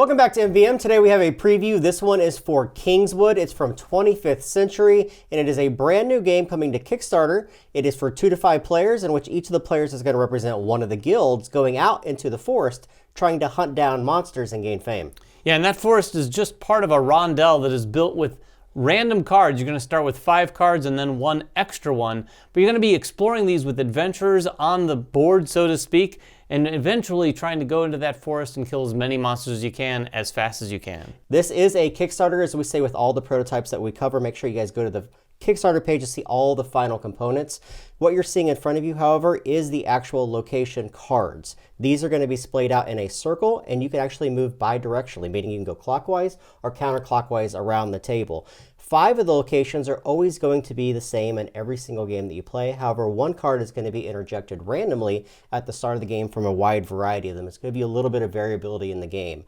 Welcome back to MVM. Today we have a preview. This one is for Kingswood. It's from 25th Century, and it is a brand new game coming to Kickstarter. It is for 2 to 5 players, in which each of the players is going to represent one of the guilds going out into the forest, trying to hunt down monsters and gain fame. Yeah, and that forest is just part of a rondel that is built with random cards. You're going to start with 5 cards and then 1 extra one, but you're going to be exploring these with adventurers on the board, so to speak, and eventually trying to go into that forest and kill as many monsters as you can as fast as you can. This is a Kickstarter, as we say with all the prototypes that we cover. Make sure you guys go to the Kickstarter page to see all the final components. What you're seeing in front of you, however, is the actual location cards. These are going to be splayed out in a circle, and you can actually move bi-directionally, meaning you can go clockwise or counterclockwise around the table. 5 of the locations are always going to be the same in every single game that you play. However, 1 card is going to be interjected randomly at the start of the game from a wide variety of them. It's going to be a little bit of variability in the game.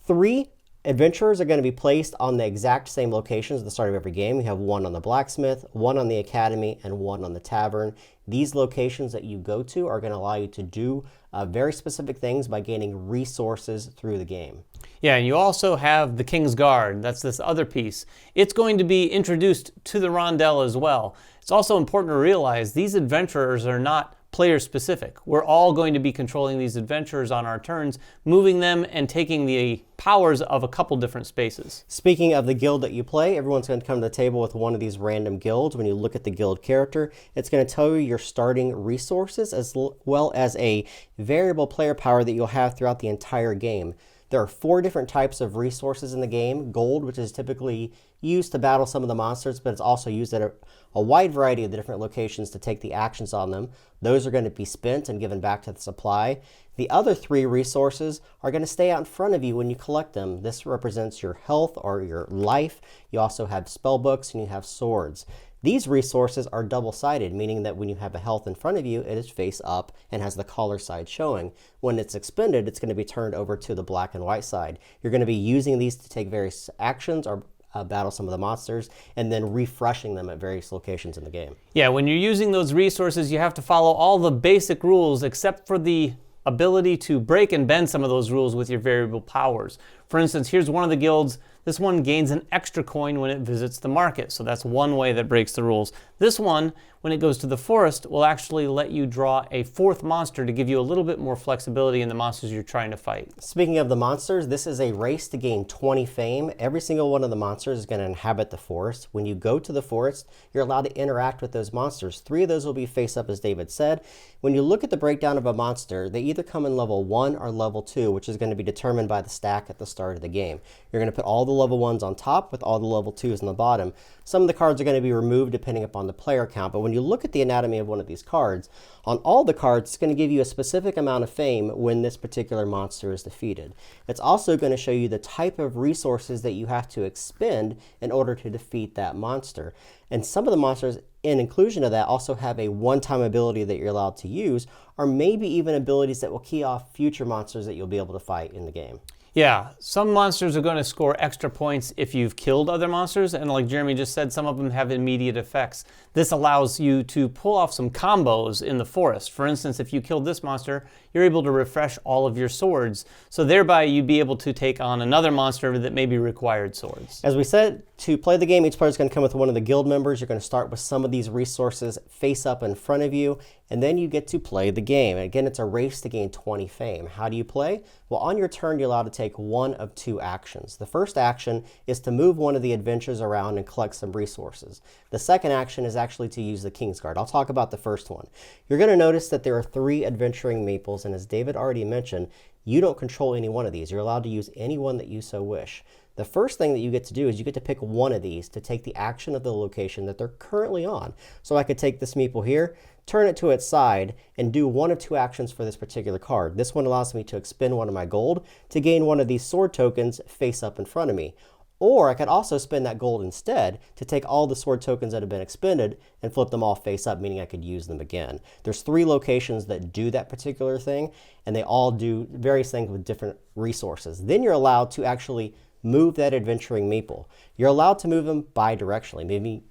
3 adventurers are going to be placed on the exact same locations at the start of every game. We have 1 on the blacksmith, 1 on the academy, and 1 on the tavern. These locations that you go to are going to allow you to do very specific things by gaining resources through the game. Yeah, and you also have the King's Guard. That's this other piece. It's going to be introduced to the rondel as well. It's also important to realize these adventurers are not player specific. We're all going to be controlling these adventurers on our turns, moving them and taking the powers of a couple different spaces. Speaking of the guild that you play, everyone's going to come to the table with one of these random guilds. When you look at the guild character, it's going to tell you your starting resources as well as a variable player power that you'll have throughout the entire game. There are 4 different types of resources in the game. Gold, which is typically used to battle some of the monsters, but it's also used at a wide variety of the different locations to take the actions on them. Those are going to be spent and given back to the supply. The other 3 resources are going to stay out in front of you when you collect them. This represents your health or your life. You also have spell books and you have swords. These resources are double-sided, meaning that when you have a health in front of you, it is face up and has the collar side showing. When it's expended, it's going to be turned over to the black and white side. You're going to be using these to take various actions or battle some of the monsters, and then refreshing them at various locations in the game. Yeah, when you're using those resources, you have to follow all the basic rules except for the ability to break and bend some of those rules with your variable powers. For instance, here's one of the guilds. This one gains an extra coin when it visits the market, so that's one way that breaks the rules. This one, when it goes to the forest, will actually let you draw a 4th monster to give you a little bit more flexibility in the monsters you're trying to fight. Speaking of the monsters, this is a race to gain 20 fame. Every single one of the monsters is going to inhabit the forest. When you go to the forest, you're allowed to interact with those monsters. 3 of those will be face up, as David said. When you look at the breakdown of a monster, they either come in level 1 or level 2, which is going to be determined by the stack at the start of the game. You're going to put all the level 1s on top with all the level 2s on the bottom. Some of the cards are going to be removed depending upon the player count, but when you look at the anatomy of one of these cards, on all the cards, it's going to give you a specific amount of fame when this particular monster is defeated. It's also going to show you the type of resources that you have to expend in order to defeat that monster. And some of the monsters, in inclusion of that, also have a one-time ability that you're allowed to use, or maybe even abilities that will key off future monsters that you'll be able to fight in the game. Yeah, some monsters are going to score extra points if you've killed other monsters, and like Jeremy just said, some of them have immediate effects. This allows you to pull off some combos in the forest. For instance, if you killed this monster, you're able to refresh all of your swords, so thereby you'd be able to take on another monster that maybe required swords. As we said, to play the game, each player is going to come with one of the guild members. You're going to start with some of these resources face up in front of you, and then you get to play the game. And again, it's a race to gain 20 fame. How do you play? Well, on your turn, you're allowed to take one of 2 actions. The first action is to move one of the adventurers around and collect some resources. The second action is actually to use the King's Guard. I'll talk about the first one. You're going to notice that there are 3 adventuring meeples, and as David already mentioned, you don't control any one of these. You're allowed to use any one that you so wish. The first thing that you get to do is you get to pick one of these to take the action of the location that they're currently on. So I could take this meeple here, turn it to its side, and do one of 2 actions for this particular card. This one allows me to expend one of my gold to gain one of these sword tokens face up in front of me. Or I could also spend that gold instead to take all the sword tokens that have been expended and flip them all face up, meaning I could use them again. There's 3 locations that do that particular thing, and they all do various things with different resources. Then you're allowed to actually move that adventuring meeple. You're allowed to move them bi-directionally,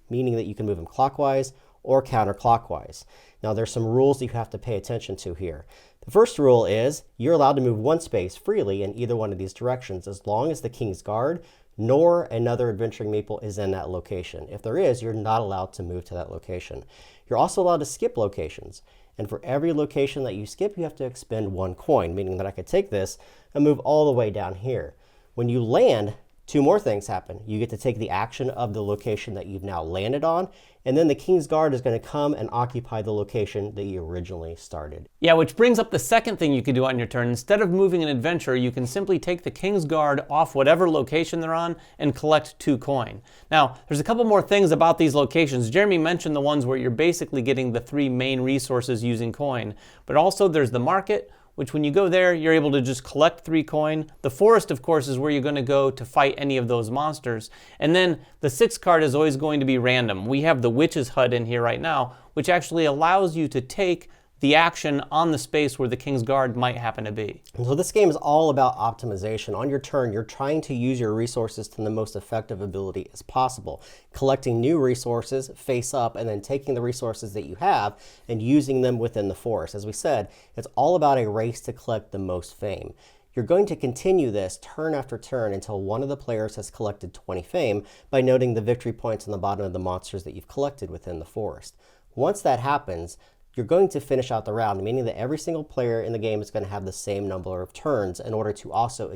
meaning that you can move them clockwise or counterclockwise. Now there's some rules that you have to pay attention to here. The first rule is you're allowed to move one space freely in either one of these directions as long as the King's Guard nor another adventuring Meeple is in that location. If there is, you're not allowed to move to that location. You're also allowed to skip locations. And for every location that you skip, you have to expend 1 coin, meaning that I could take this and move all the way down here. When you land, 2 more things happen. You get to take the action of the location that you've now landed on, and then the King's Guard is going to come and occupy the location that you originally started. Yeah, which brings up the second thing you can do on your turn. Instead of moving an adventure, you can simply take the King's Guard off whatever location they're on and collect 2 coin. Now, there's a couple more things about these locations. Jeremy mentioned the ones where you're basically getting the 3 main resources using coin, but also there's the market, which when you go there, you're able to just collect 3 coin. The forest, of course, is where you're going to go to fight any of those monsters. And then the 6th card is always going to be random. We have the Witch's Hut in here right now, which actually allows you to take the action on the space where the King's Guard might happen to be. And so this game is all about optimization. On your turn, you're trying to use your resources to the most effective ability as possible. Collecting new resources face up and then taking the resources that you have and using them within the forest. As we said, it's all about a race to collect the most fame. You're going to continue this turn after turn until one of the players has collected 20 fame by noting the victory points on the bottom of the monsters that you've collected within the forest. Once that happens, you're going to finish out the round, meaning that every single player in the game is going to have the same number of turns in order to also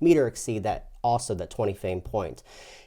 meet or exceed that 20 fame point.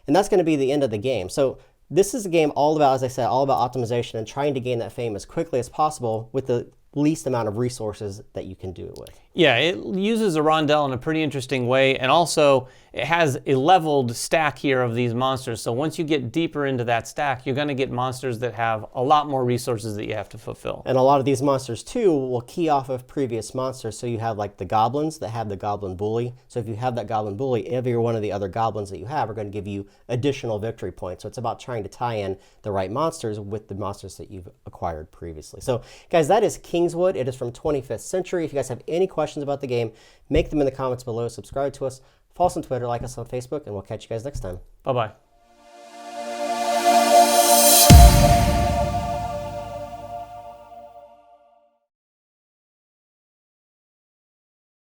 And that's going to be the end of the game. So this is a game all about, as I said, all about optimization and trying to gain that fame as quickly as possible with the least amount of resources that you can do it with. Yeah, it uses a rondel in a pretty interesting way, and also it has a leveled stack here of these monsters. So once you get deeper into that stack, you're going to get monsters that have a lot more resources that you have to fulfill. And a lot of these monsters too will key off of previous monsters. So you have like the goblins that have the goblin bully. So if you have that goblin bully, every one of the other goblins that you have are going to give you additional victory points. So it's about trying to tie in the right monsters with the monsters that you've acquired previously. So guys, that is Kingswood. It is from 25th Century. If you guys have any questions about the game, make them in the comments below. Subscribe to us, follow us on Twitter, like us on Facebook, and we'll catch you guys next time. Bye-bye.